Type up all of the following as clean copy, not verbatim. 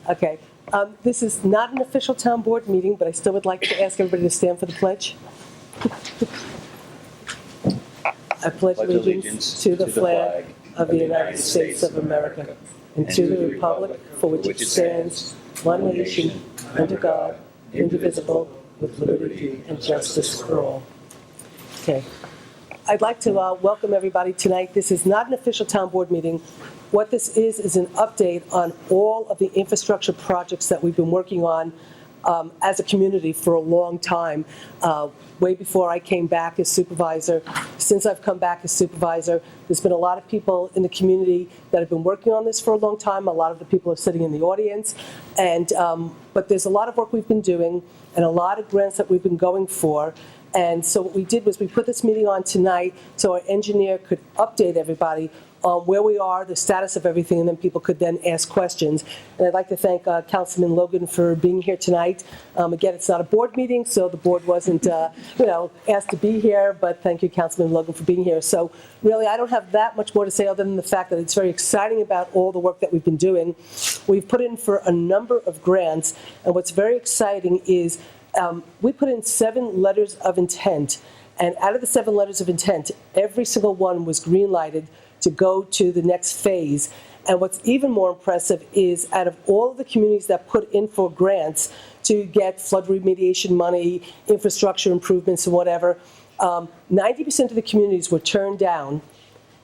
Okay. This is not an official town board meeting, but I still would like to ask everybody to stand for the pledge. I pledge allegiance to the flag of the United States of America and to the republic for which it stands, one nation, under God, indivisible, with liberty and justice for all. Okay. I'd like to welcome everybody tonight. This is not an official town board meeting. What this is an update on all of the infrastructure projects that we've been working on as a community for a long time, way before I came back as supervisor. Since I've come back as supervisor, there's been a lot of people in the community that have been working on this for a long time. A lot of the people are sitting in the audience, and but there's a lot of work we've been doing and a lot of grants that we've been going for. And so what we did was we put this meeting on tonight so our engineer could update everybody on where we are, the status of everything, and then people could then ask questions. And I'd like to thank Councilman Logan for being here tonight. Again, it's not a board meeting, so the board wasn't, asked to be here, but thank you, Councilman Logan, for being here. So really, I don't have that much more to say other than the fact that it's very exciting about all the work that we've been doing. We've put in for a number of grants, and what's very exciting is we put in 7 letters of intent, and out of the 7 letters of intent, every single one was green-lighted to go to the next phase. And what's even more impressive is out of all of the communities that put in for grants to get flood remediation money, infrastructure improvements and whatever, 90% of the communities were turned down,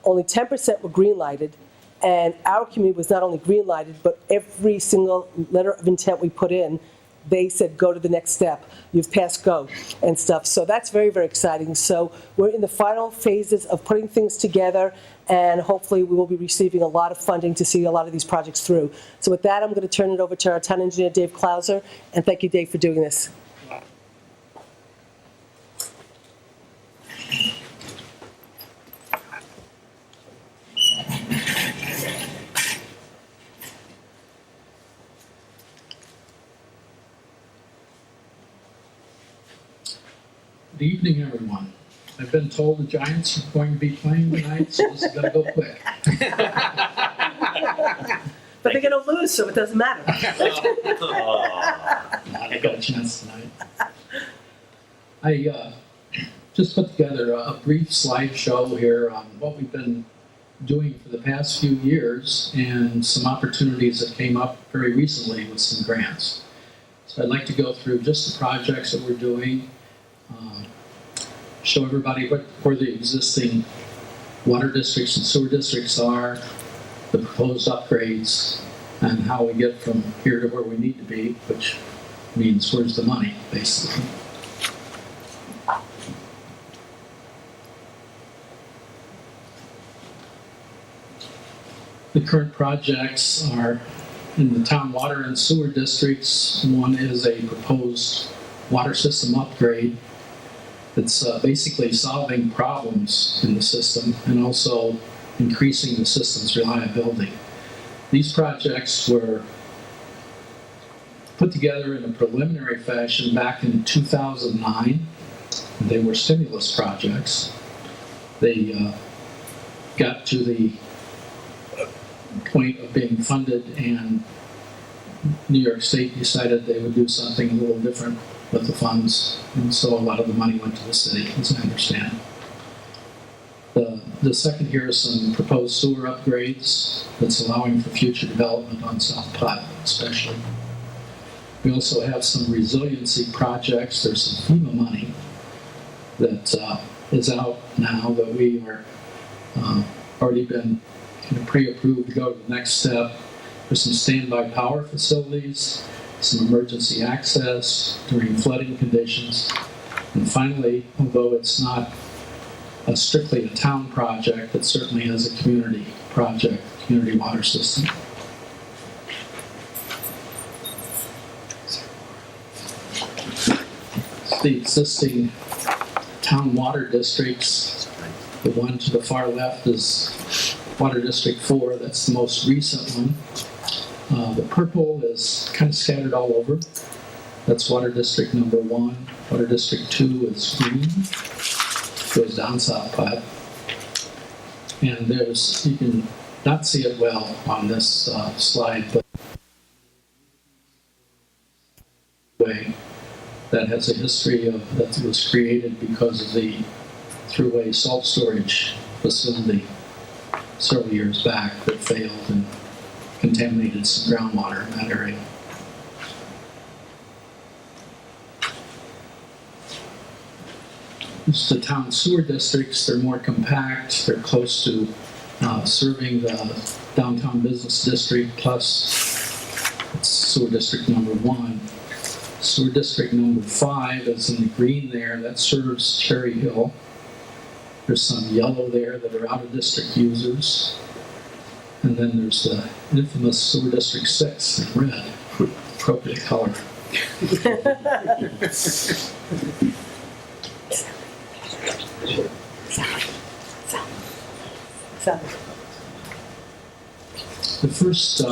only 10% were green-lighted, and our community was not only green-lighted, but every single letter of intent we put in, they said, go to the next step. You've passed go and stuff. So that's very, very exciting. So we're in the final phases of putting things together, and hopefully we will be receiving a lot of funding to see a lot of these projects through. So with that, I'm going to turn it over to our town engineer, Dave Klauser, and thank you, Dave, for doing this. Good evening, everyone. I've been told the Giants are going to be playing tonight, so this is going to go quick. But they're going to lose, so it doesn't matter. I got a chance tonight. I just put together a brief slideshow here on what we've been doing for the past few years and some opportunities that came up very recently with some grants. So I'd like to go through just the projects that we're doing, show everybody where the existing water districts and sewer districts are, the proposed upgrades, and how we get from here to where we need to be, which means where's the money, basically. The current projects are in the town water and sewer districts. One is a proposed water system upgrade. It's basically solving problems in the system and also increasing the system's reliability. These projects were put together in a preliminary fashion back in 2009. They were stimulus projects. They got to the point of being funded, and New York State decided they would do something a little different with the funds, and so a lot of the money went to the city, as I understand. The second here is some proposed sewer upgrades that's allowing for future development on South Platte, especially. We also have some resiliency projects. There's some FEMA money that is out now that we are already been kind of pre-approved to go to the next step. There's some standby power facilities, some emergency access during flooding conditions. And finally, although it's not strictly a town project, it certainly is a community project, community water system. The existing town water districts, the one to the far left is Water District 4, that's the most recent one. The purple is kind of scattered all over. That's Water District number 1. Water District 2 is green. Goes down South Platte. And you can not see it well on this slide, but way that has a history that was created because of the throughway salt storage facility several years back that failed and contaminated some groundwater in that area. It's the town sewer districts. They're more compact. They're close to serving the downtown business district, plus it's sewer district number 1. Sewer district number 5 is in the green there. That serves Cherry Hill. There's some yellow there that are out-of-district users. And then there's the infamous sewer district 6 in red, appropriate color. The first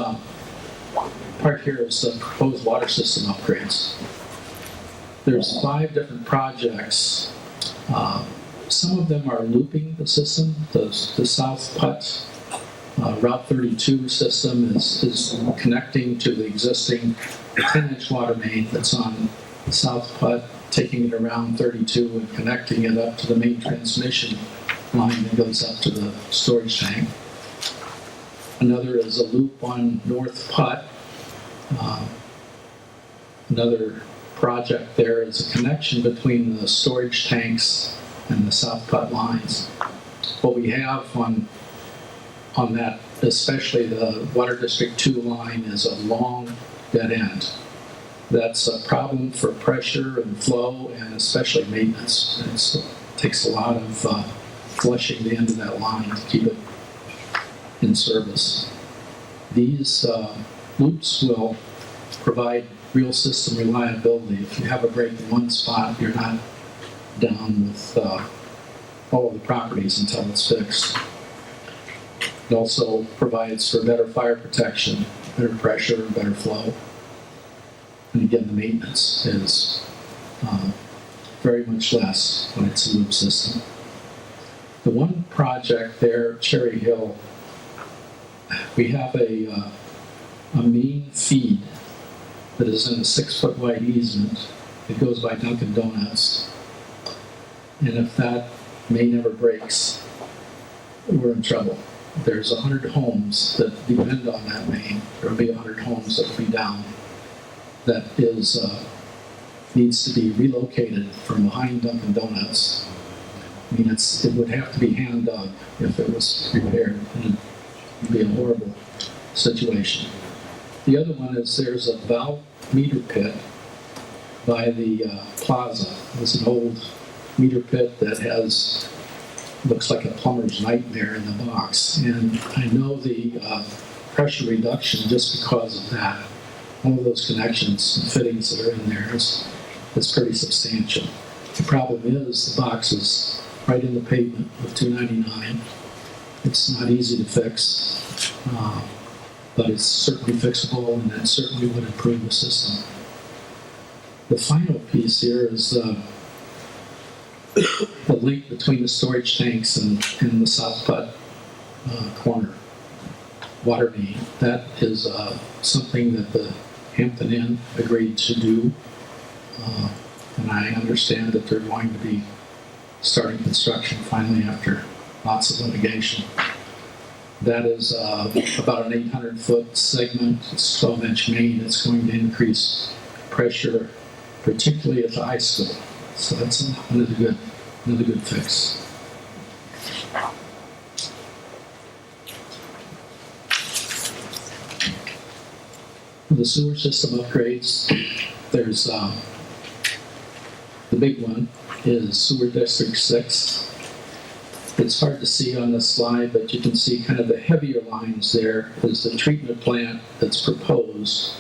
part here is the proposed water system upgrades. There's 5 different projects. Some of them are looping the system. The South Putt Route 32 system is connecting to the existing 10-inch water main that's on South Putt, taking it around 32 and connecting it up to the main transmission line that goes up to the storage tank. Another is a loop on North Putt. Another project there is a connection between the storage tanks and the South Putt lines. What we have on that, especially the Water District 2 line, is a long dead end. That's a problem for pressure and flow and especially maintenance. It takes a lot of flushing the end of that line to keep it in service. These loops will provide real system reliability. If you have a break in one spot, you're not down with all of the properties until it's fixed. It also provides for better fire protection, better pressure, better flow. And again, the maintenance is very much less when it's a loop system. The one project there, Cherry Hill, we have a main feed that is in a 6-foot wide easement. It goes by Dunkin' Donuts. And if that main ever breaks, we're in trouble. There's 100 homes that depend on that main. There will be 100 homes that will be down. That is needs to be relocated from behind Dunkin' Donuts. I mean, it would have to be hand dug if it was repaired, and it would be a horrible situation. The other one is there's a valve meter pit by the plaza. It's an old meter pit that looks like a plumber's nightmare in the box. And I know the pressure reduction just because of that. All of those connections and fittings that are in there is pretty substantial. The problem is the box is right in the pavement with 299. It's not easy to fix, but it's certainly fixable, and it certainly would improve the system. The final piece here is the link between the storage tanks and the South Putt corner water main. That is something that the Hampton Inn agreed to do, and I understand that they're going to be starting construction finally after lots of litigation. That is about an 800-foot segment. It's 12-inch main. It's going to increase pressure, particularly at the high school. So that's another good fix. The sewer system upgrades, there's the big one is Sewer District 6. It's hard to see on this slide, but you can see kind of the heavier lines there is the treatment plant that's proposed,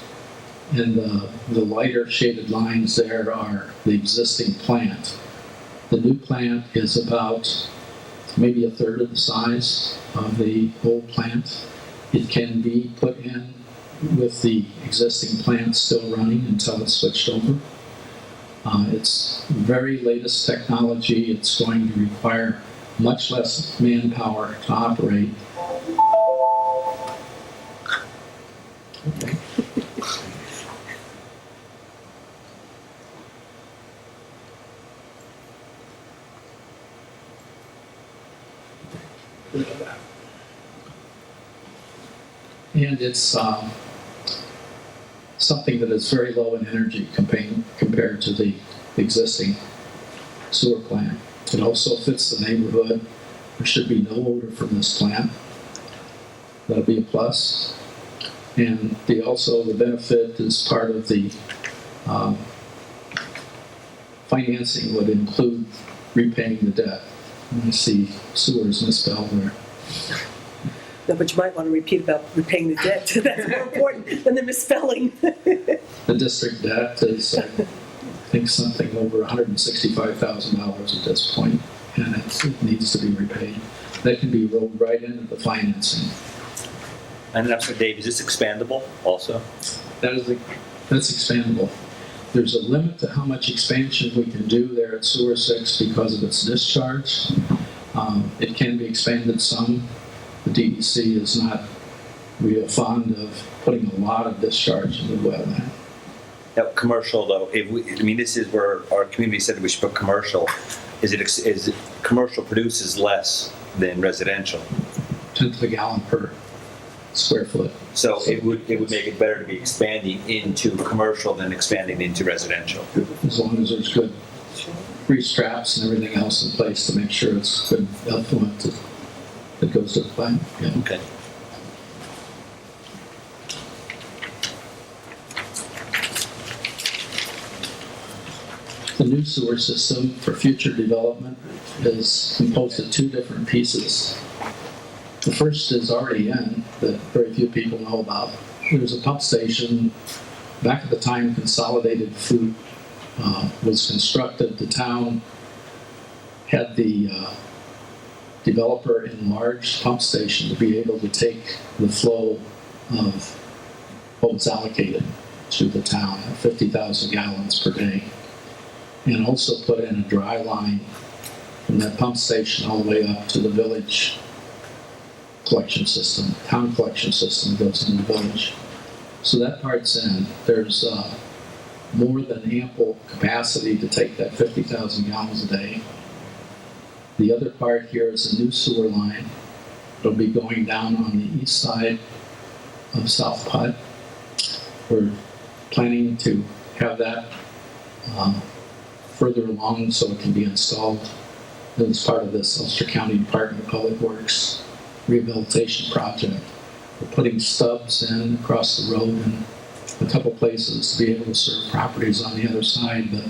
and the lighter shaded lines there are the existing plant. The new plant is about maybe a third of the size of the old plant. It can be put in with the existing plant still running until it's switched over. It's very latest technology. It's going to require much less manpower to operate. Okay. And it's something that is very low in energy compared to the existing sewer plant. It also fits the neighborhood. There should be no odor from this plant. That'll be a plus. And the benefit is part of the financing would include repaying the debt. And I see sewers misspelled there. No, but you might want to repeat about repaying the debt. That's more important than the misspelling. The district debt is, I think, something over $165,000 at this point, and it needs to be repaid. That can be rolled right into the financing. And that's for Dave. Is this expandable also? That's expandable. There's a limit to how much expansion we can do there at Sewer 6 because of its discharge. It can be expanded some. The DEC is not real fond of putting a lot of discharge into the wetland. Now, commercial though, this is where our community said we should put commercial. Is it commercial produces less than residential? 10th of a gallon per square foot. So it would make it better to be expanding into commercial than expanding into residential. As long as there's good grease traps and everything else in place to make sure it's good effluent that goes to the plant. Yeah. Okay. The new sewer system for future development is composed of two different pieces. The first is already in, that very few people know about. There's a pump station. Back at the time Consolidated Food was constructed, the town had the developer enlarge pump station to be able to take the flow of what was allocated to the town, 50,000 gallons per day, and also put in a dry line from that pump station all the way up to the village collection system, town collection system that goes in the village. So that part's in. There's more than ample capacity to take that 50,000 gallons a day. The other part here is a new sewer line. It'll be going down on the east side of South Putt. We're planning to have that further along so it can be installed as part of this Ulster County Department of Public Works rehabilitation project. We're putting stubs in across the road in a couple places to be able to serve properties on the other side, but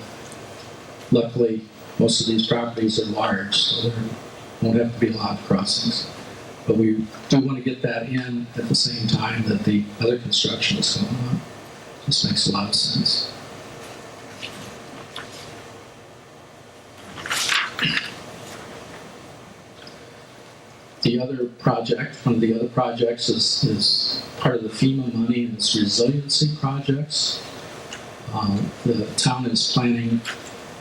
luckily most of these properties are large, so there won't have to be a lot of crossings. But we do want to get that in at the same time that the other construction is going on. This makes a lot of sense. The other project, one of the other projects is part of the FEMA money, and it's resiliency projects. The town is planning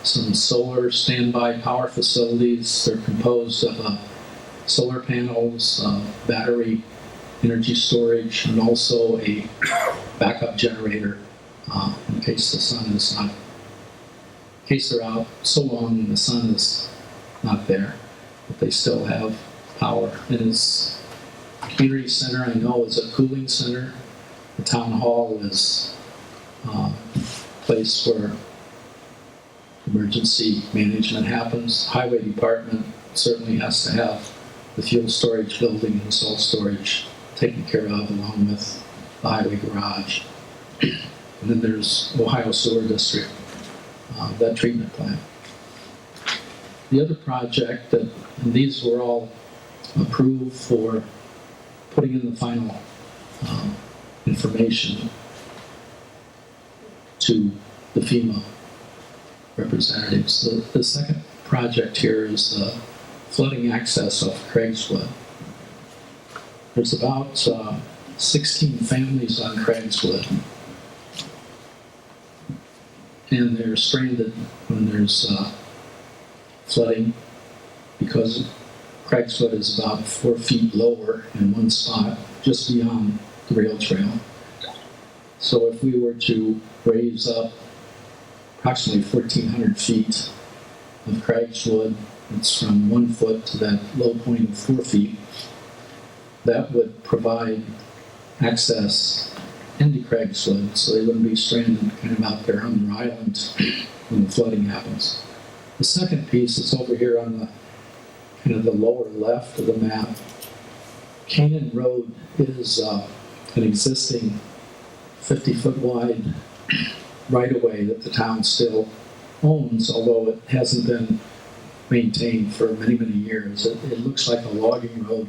some solar standby power facilities. They're composed of solar panels, battery energy storage, and also a backup generator in case the sun is not, in case they're out so long and the sun is not there, but they still have power. And its community center, I know, is a cooling center. The town hall is a place where emergency management happens. Highway department certainly has to have the fuel storage building and salt storage taken care of, along with the highway garage. And then there's Ohio Sewer District, that treatment plant. The other project and these were all approved for putting in the final information to the FEMA representatives. The second project here is the flooding access off Craigswood. There's about 16 families on Craigswood, and they're stranded when there's flooding because Craigswood is about 4 feet lower in one spot, just beyond the rail trail. So if we were to raise up approximately 1,400 feet of Craigswood, it's from 1 foot to that low point of 4 feet, that would provide access into Craigswood, so they wouldn't be stranded kind of out there on their island when the flooding happens. The second piece is over here on the kind of the lower left of the map. Canaan Road is an existing 50-foot wide right-of-way that the town still owns, although it hasn't been maintained for many, many years. It looks like a logging road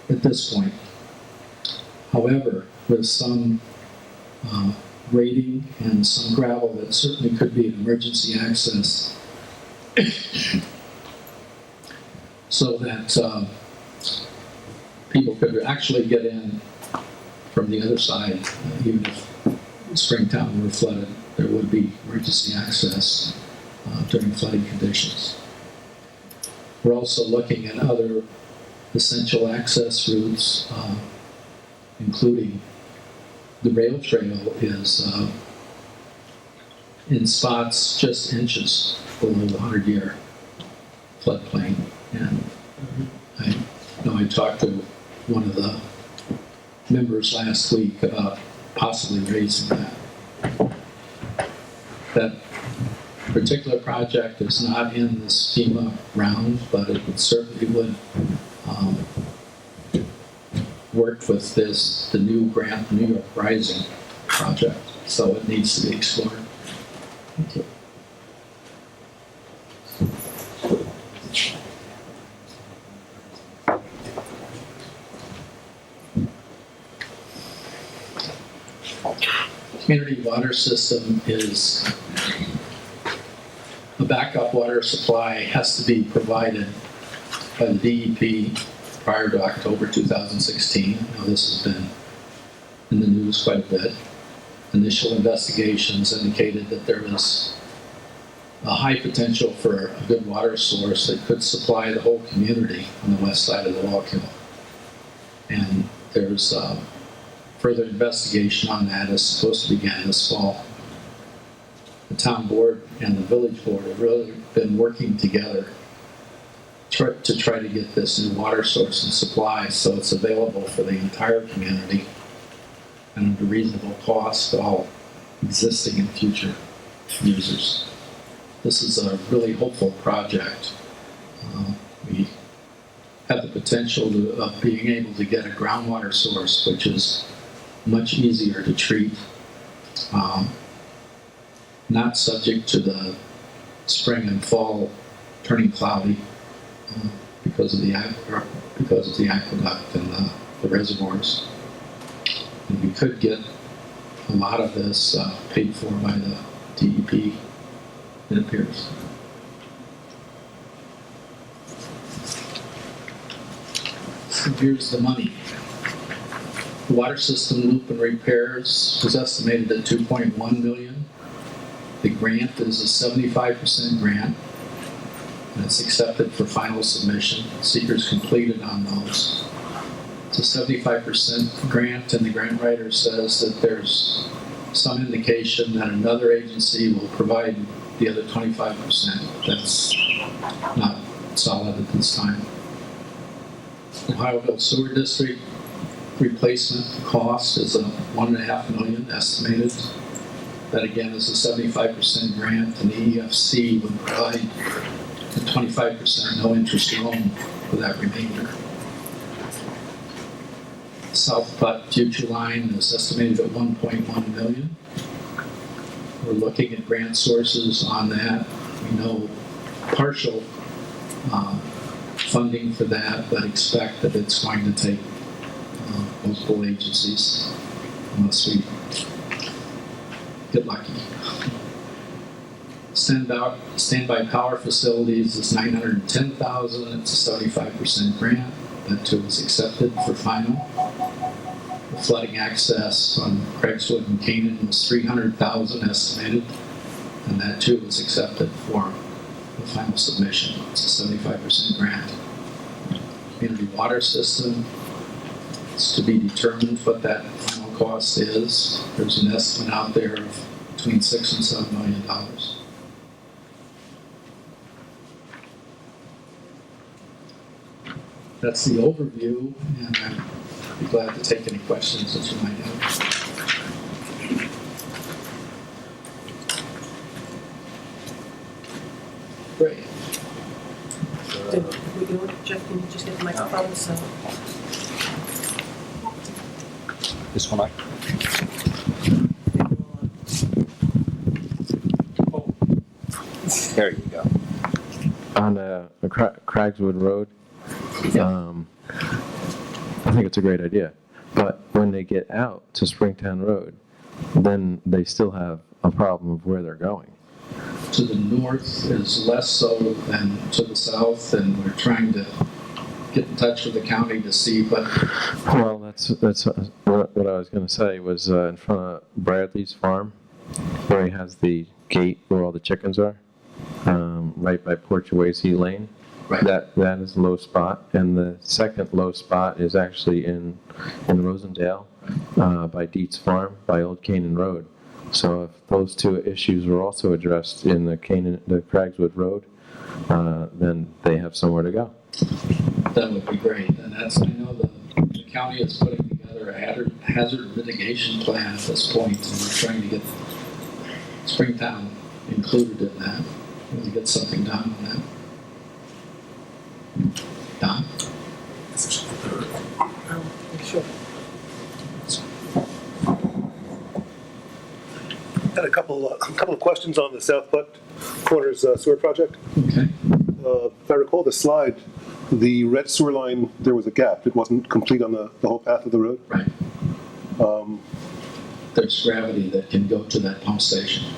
at this point. However, with some grading and some gravel, that certainly could be an emergency access so that people could actually get in from the other side. Even if Springtown were flooded, there would be emergency access during flooding conditions. We're also looking at other essential access routes, including the rail trail is in spots just inches below the 100-year floodplain. And I know I talked to one of the members last week about possibly raising that. That particular project is not in this FEMA round, but it certainly would work with the new grant, the New York Rising project. So it needs to be explored. Thank you. Community water system is a backup water supply has to be provided by the DEP prior to October 2016. Now this has been in the news quite a bit. Initial investigations indicated that there was a high potential for a good water source that could supply the whole community on the west side of the Wallkill. And there's further investigation on that is supposed to begin this fall. The town board and the village board have really been working together to try to get this new water source and supply so it's available for the entire community and at a reasonable cost to all existing and future users. This is a really hopeful project. We have the potential of being able to get a groundwater source, which is much easier to treat, not subject to the spring and fall turning cloudy because of the aqueduct and the reservoirs. And we could get a lot of this paid for by the DEP, it appears. So here's the money. The water system loop and repairs was estimated at $2.1 million. The grant is a 75% grant, and it's accepted for final submission. Seekers completed on those. It's a 75% grant, and the grant writer says that there's some indication that another agency will provide the other 25%. That's not solid at this time. Ohioville Sewer District replacement cost is a $1.5 million estimated. That again is a 75% grant, and the EFC would provide a 25% no interest loan for that remainder. South Putt Future Line is estimated at $1.1 million. We're looking at grant sources on that. We know partial funding for that, but expect that it's going to take multiple agencies unless we get lucky. Standby power facilities is $910,000. It's a 75% grant. That too was accepted for final. The flooding access on Craigswood and Canaan was $300,000 estimated, and that too was accepted for the final submission. It's a 75% grant. Community water system, it's to be determined what that final cost is. There's an estimate out there of between $6 and $7 million. That's the overview, and I'm be glad to take any questions that you might have. Great. Jeff, can you just get the microphone? So. This one, there you go. On Craigswood Road, I think it's a great idea. But when they get out to Springtown Road, then they still have a problem of where they're going. To the north is less so than to the south, and we're trying to get in touch with the county to see, but Well, that's what I was going to say was in front of Bradley's farm, where he has the gate where all the chickens are, right by Portuacy Lane. right. That is a low spot, and the second low spot is actually in Rosendale, by Dietz Farm, by Old Canaan Road. So if those two issues were also addressed in the Craigswood Road, then they have somewhere to go. That would be great, and I know the county is putting together a hazard mitigation plan at this point, and we're trying to get Springtown included in that, really get something done on that. Don? Sure. Had a couple of questions on the South Butt Corners sewer project. Okay. If I recall the slide, the red sewer line, there was a gap. It wasn't complete on the whole path of the road. Right. There's gravity that can go to that pump station,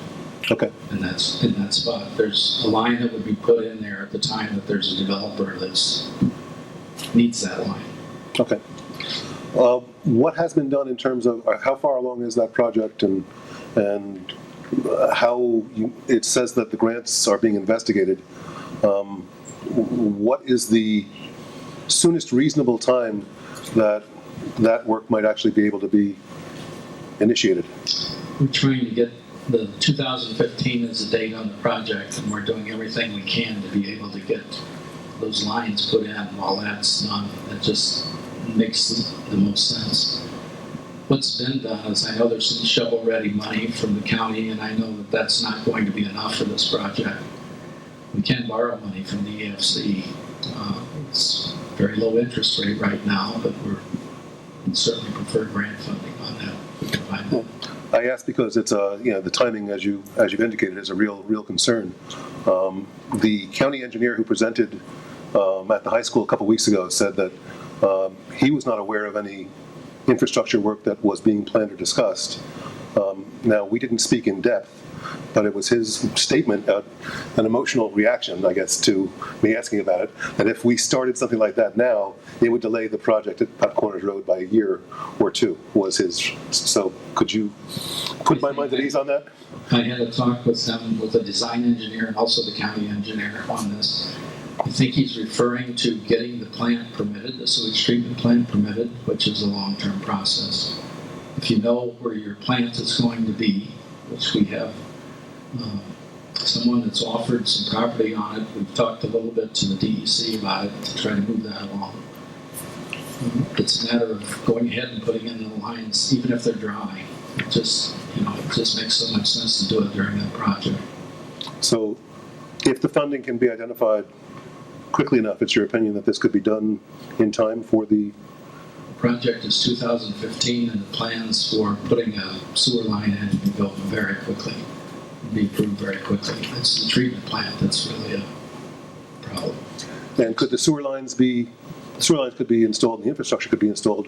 Okay. and that's in that spot. There's a line that would be put in there at the time that there's a developer that needs that line. Okay. What has been done in terms of how far along is that project, and how it says that the grants are being investigated? What is the soonest reasonable time that that work might actually be able to be initiated? We're trying to get the 2015 as a date on the project, and we're doing everything we can to be able to get those lines put in while that's done. It just makes the most sense. What's been done is, I know there's some shovel-ready money from the county, and I know that that's not going to be enough for this project. We can borrow money from the EFC. It's very low interest rate right now, but we'd certainly prefer grant funding on that. We can find that. I ask because it's the timing, as you've indicated, is a real concern. The county engineer who presented at the high school a couple weeks ago said that he was not aware of any infrastructure work that was being planned or discussed. Now, we didn't speak in depth, but it was his statement, an emotional reaction, I guess, to me asking about it, that if we started something like that now, it would delay the project at Putt Corners Road by a year or two, was his. So could you put my mind at ease on that? I had a talk with them, with the design engineer and also the county engineer on this. I think he's referring to getting the plant permitted, the sewage treatment plant permitted, which is a long-term process. If you know where your plant is going to be, which we have someone that's offered some property on it, we've talked a little bit to the DEC about it to try to move that along. It's a matter of going ahead and putting in the lines, even if they're dry. It just makes so much sense to do it during that project. So if the funding can be identified quickly enough, it's your opinion that this could be done in time for the... Project is 2015, and the plans for putting a sewer line in can go very quickly, be approved very quickly. It's the treatment plant that's really a problem. And could the sewer lines could be installed, and the infrastructure could be installed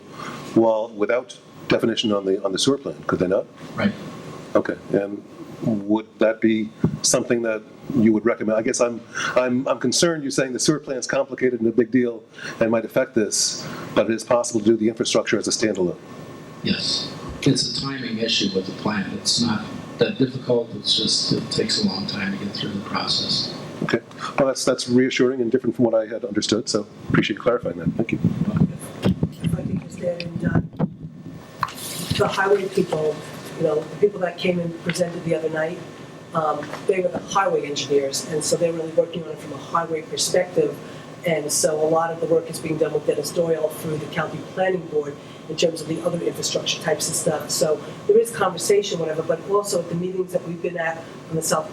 without definition on the sewer plan, could they not? Right. Okay, and would that be something that you would recommend? I guess I'm concerned. You're saying the sewer plant's complicated and a big deal and might affect this, but it is possible to do the infrastructure as a standalone. Yes. It's a timing issue with the plant. It's not that difficult. It's just, it takes a long time to get through the process. Okay, well, that's reassuring and different from what I had understood, so appreciate you clarifying that. Thank you. If I could just add in, the highway people, the people that came and presented the other night, they were the highway engineers, and so they're really working on it from a highway perspective. And so a lot of the work is being done with Dennis Doyle through the county planning board in terms of the other infrastructure types of stuff. So there is conversation, whatever, but also at the meetings that we've been at on the South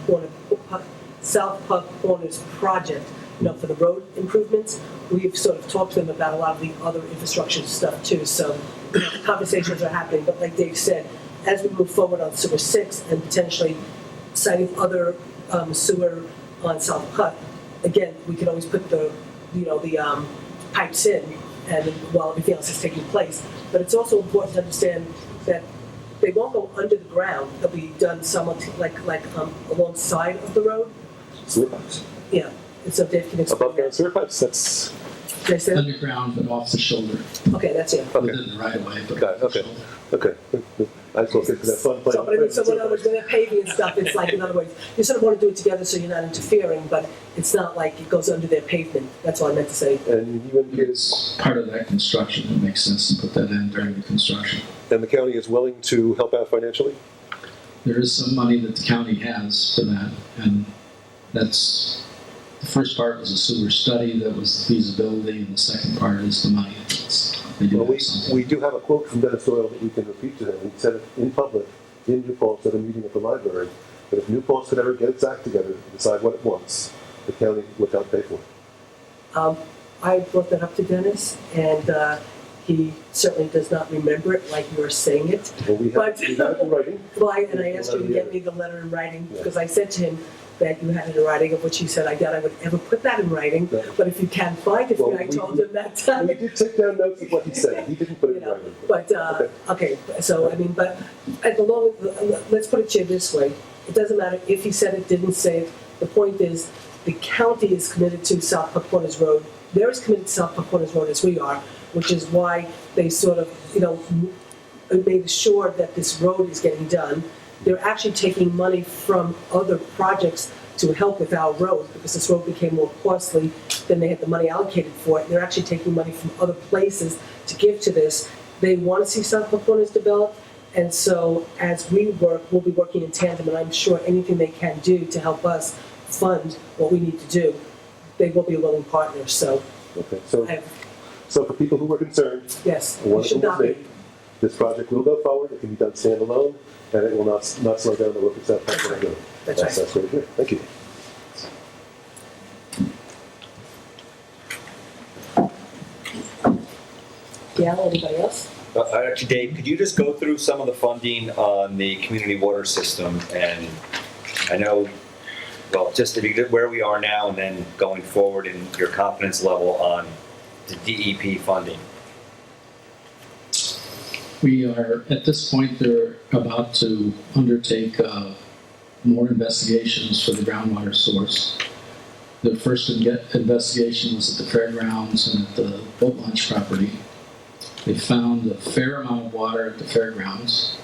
Puck Corners project, for the road improvements, we've sort of talked to them about a lot of the other infrastructure stuff too. So conversations are happening, but like Dave said, as we move forward on Sewer 6 and potentially citing other sewer on South Puck, again, we can always put the pipes in and while everything else is taking place. But it's also important to understand that they won't go under the ground. They'll be done somewhat alongside of the road. Sewer pipes. Yeah. And so Dave can explain. Above ground sewer pipes, that's, Did I say that? Underground, but off the shoulder, Okay, that's it. okay, within the right of way, but got it, off the okay, shoulder. okay. I just want to get to that fun plan. So, but I mean, so in other words, when they're paving and stuff, it's like, in other words, you sort of want to do it together so you're not interfering, but it's not like it goes under their pavement. That's all I meant to say. And you indicated, It's part of that construction, it makes sense to put that in during the construction. and the county is willing to help out financially? There is some money that the county has for that, and that's, the first part was a sewer study, that was the feasibility, and the second part is the money. They do Well, have something. we do have a quote from Dennis Doyle that we can repeat to him. He said it in public, in New Paltz, at a meeting at the library, that if New Paltz could ever get its act together and decide what it wants, the county would help pay for it. I brought that up to Dennis, and he certainly does not remember it like you're saying it. Well, we have it in writing. Well, I asked you to get me the letter in writing, because I said to him that you had it in writing, of which he said, I doubt I would ever put that in writing, No. but if you can find it, Well, I told him that time. We did take down notes of what he said. He didn't put it in writing. But, okay, so, I mean, but at the long, let's put it to you this way. It doesn't matter if he said it, didn't say it. The point is, the county is committed to South Puck Corners Road. They're as committed to South Puck Corners Road as we are, which is why they sort of, made sure that this road is getting done. They're actually taking money from other projects to help with our road, because this road became more costly than they had the money allocated for it. They're actually taking money from other places to give to this. They want to see South Puck Corners developed, and so as we work, we'll be working in tandem, and I'm sure anything they can do to help us fund what we need to do, they will be a willing partner. So, Okay, so, I, so for people who were concerned, yes, one we of should them not was be. me. This project will go forward. It can be done standalone, and it will not slow down the work of South Puck Corners Road. That's right. That's great to hear. Thank you. Yeah, anybody else? Actually, Dave, could you just go through some of the funding on the community water system? And I know, well, just if you get where we are now and then going forward and your confidence level on the DEP funding. We are, at this point, they're about to undertake more investigations for the groundwater source. The first investigation was at the fairgrounds and at the boat launch property. They found a fair amount of water at the fairgrounds.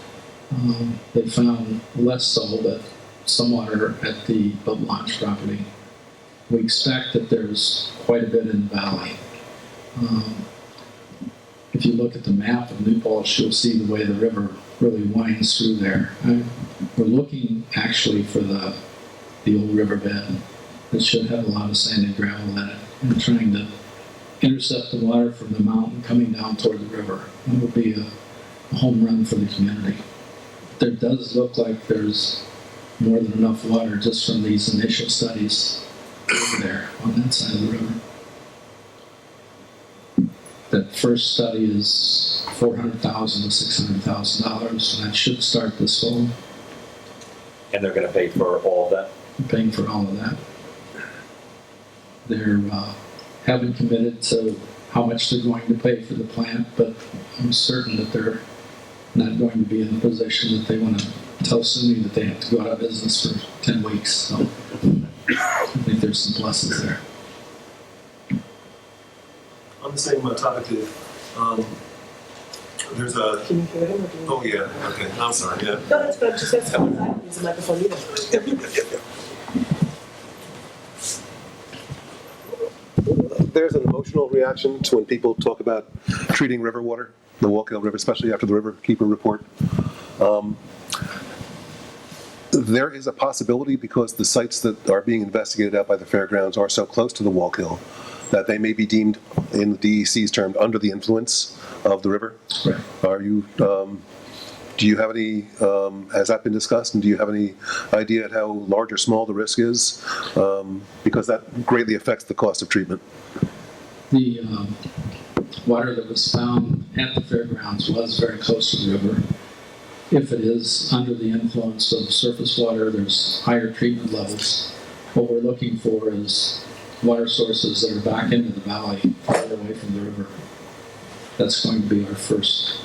They found less so, but some water at the boat launch property. We expect that there's quite a bit in the valley. If you look at the map of New Paltz, you'll see the way the river really winds through there. We're looking actually for the old riverbed that should have a lot of sand and gravel in it, and trying to intercept the water from the mountain coming down toward the river. That would be a home run for the community. There does look like there's more than enough water just from these initial studies there on that side of the river. That first study is $400,000 to $600,000, and that should start this fall. And they're going to pay for all of that? Paying for all of that. They're haven't committed to how much they're going to pay for the plant, but I'm certain that they're not going to be in a position that they want to tell SUNY that they have to go out of business for 10 weeks. So I think there's some pluses there. On the same topic, there's a. Can you hear him? Or do you... Oh yeah. Okay. I'm sorry. Yeah. No, that's good. Just that's fine. I don't use the microphone either. There's an emotional reaction to when people talk about treating river water, the Wallkill River, especially after the Riverkeeper report. There is a possibility, because the sites that are being investigated out by the fairgrounds are so close to the Wallkill, that they may be deemed, in the DEC's term, under the influence of the river? Right. Are you, do you have any, has that been discussed, and do you have any idea at how large or small the risk is? Because that greatly affects the cost of treatment. The water that was found at the fairgrounds was very close to the river. If it is under the influence of surface water, there's higher treatment levels. What we're looking for is water sources that are back into the valley, farther away from the river. That's going to be our first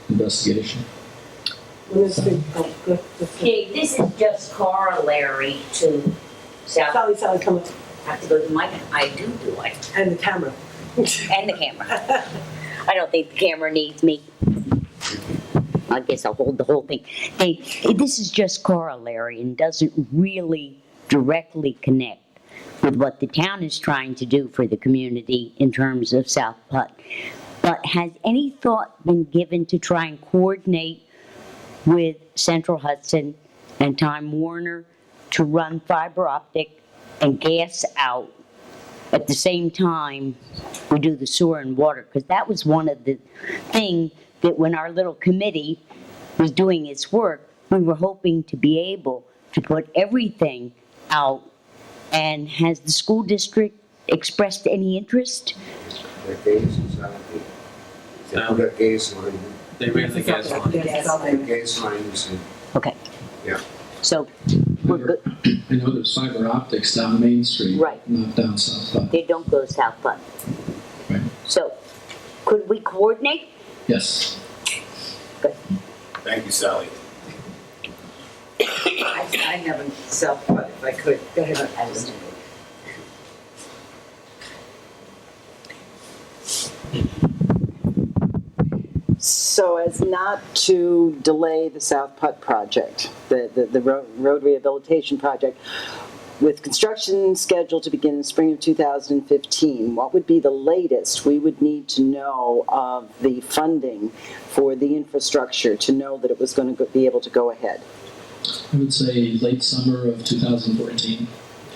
investigation. When is the, oh, good. Okay, this is just corollary to South. Sally, come up. I have to go to my, I do I? And the camera. And the camera. I don't think the camera needs me. I guess I'll hold the whole thing. Hey, this is just corollary and doesn't really directly connect with what the town is trying to do for the community in terms of South Putt. But has any thought been given to try and coordinate with Central Hudson and Time Warner to run fiber optic and gas out at the same time we do the sewer and water? Because that was one of the things that when our little committee was doing its work, we were hoping to be able to put everything out. And has the school district expressed any interest? The gas is out there. They put a gas line. They ran the gas line. Gas lines and, Okay. yeah. So, we're good. I know there's fiber optics down Main Street, Right. not down South Putt. They don't go South Putt. Right. So, could we coordinate? Yes. Thank you, Sally. I haven't self-put, if I could. Go ahead. So as not to delay the South Putt project, the road rehabilitation project, with construction scheduled to begin in the spring of 2015, what would be the latest we would need to know of the funding for the infrastructure to know that it was going to be able to go ahead? I would say late summer of 2014.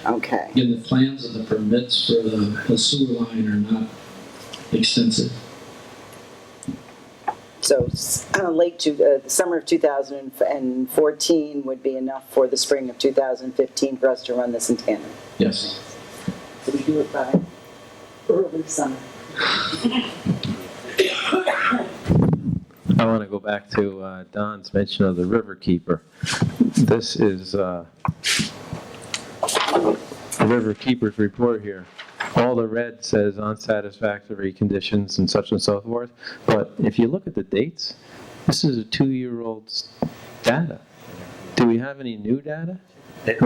Okay. Again, the plans and the permits for the sewer line are not extensive. So late to the summer of 2014 would be enough for the spring of 2015 for us to run this in tandem. Yes. So we do it by early summer. I want to go back to Don's mention of the Riverkeeper. This is the Riverkeeper's report here. All the red says unsatisfactory conditions and so forth. But if you look at the dates, this is a 2-year-old data. Do we have any new data? They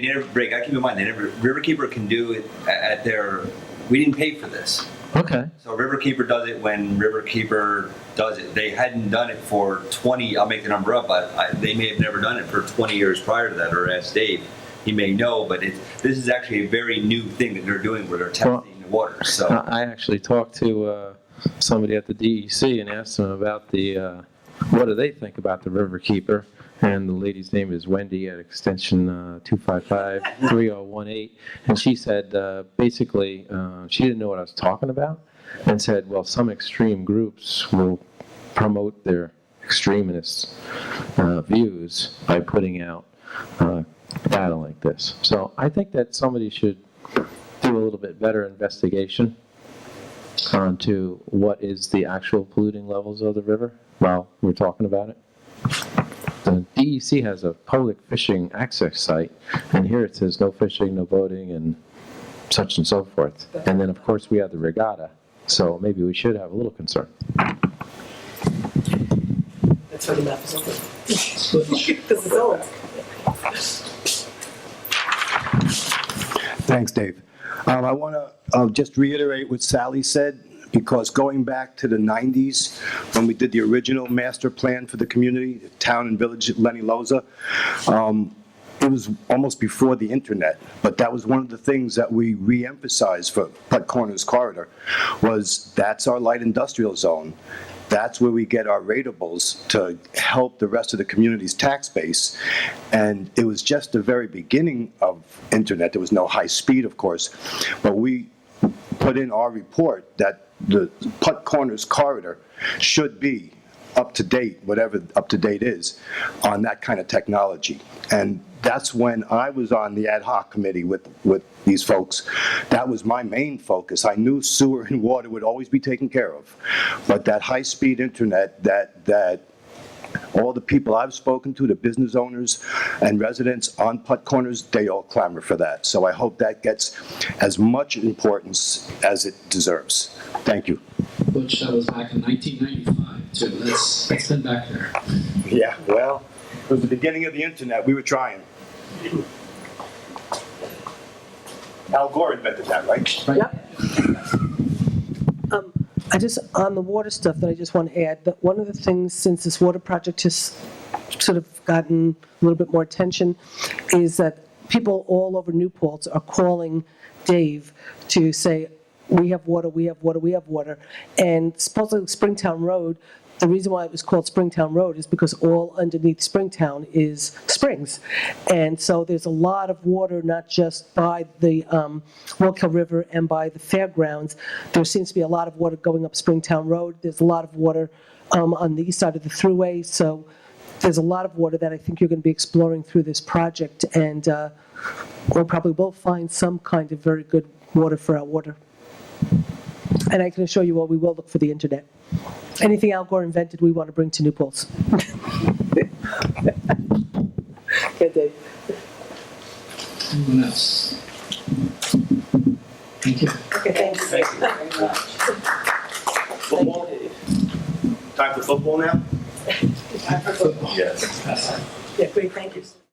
never break. I keep in mind, Riverkeeper can do it at their, we didn't pay for this. Okay. So Riverkeeper does it when Riverkeeper does it. They hadn't done it for 20, I'll make the number up, but they may have never done it for 20 years prior to that, or ask Dave. He may know, but this is actually a very new thing that they're doing where they're testing the water. So I actually talked to somebody at the DEC and asked them about what do they think about the Riverkeeper, and the lady's name is Wendy at extension 255-3018, and she said basically she didn't know what I was talking about, and said, well, some extreme groups will promote their extremist views by putting out data like this. So I think that somebody should do a little bit better investigation onto what is the actual polluting levels of the river while we're talking about it. The DEC has a public fishing access site, and here it says no fishing, no boating, and such and so forth. And then, of course, we have the regatta, so maybe we should have a little concern. That's why the map is open. Because it's old. Thanks, Dave. I want to just reiterate what Sally said, because going back to the 90s, when we did the original master plan for the community, the town and village at Lenny Loza, it was almost before the internet, but that was one of the things that we re-emphasized for Putt Corners Corridor, was that's our light industrial zone. That's where we get our ratables to help the rest of the community's tax base. And it was just the very beginning of internet. There was no high speed, of course, but we put in our report that the Putt Corners corridor should be up to date, whatever up to date is, on that kind of technology. And that's when I was on the ad hoc committee with these folks. That was my main focus. I knew sewer and water would always be taken care of. But that high-speed internet that all the people I've spoken to, the business owners and residents on Putt Corners, they all clamor for that. So I hope that gets as much importance as it deserves. Thank you. Butch, that was back in 1995 too. That's been back there. Yeah, well, it was the beginning of the internet. We were trying. Al Gore invented that, right? Right. Yep. I just, on the water stuff that I just want to add, that one of the things, since this water project has sort of gotten a little bit more attention, is that people all over New Paltz are calling Dave to say, we have water, we have water, we have water. And supposedly Springtown Road, the reason why it was called Springtown Road is because all underneath Springtown is springs. And so there's a lot of water, not just by the Wallkill River and by the fairgrounds. There seems to be a lot of water going up Springtown Road. There's a lot of water on the east side of the thruway. So there's a lot of water that I think you're going to be exploring through this project. And we'll probably will find some kind of very good water for our water. And I can assure you all, we will look for the internet. Anything Al Gore invented, we want to bring to New Paltz. Good, Dave. Anyone else? Thank you. Okay, thanks. Thank you. Very much. Football? Time for football now? Yes. Yeah, great, thank you.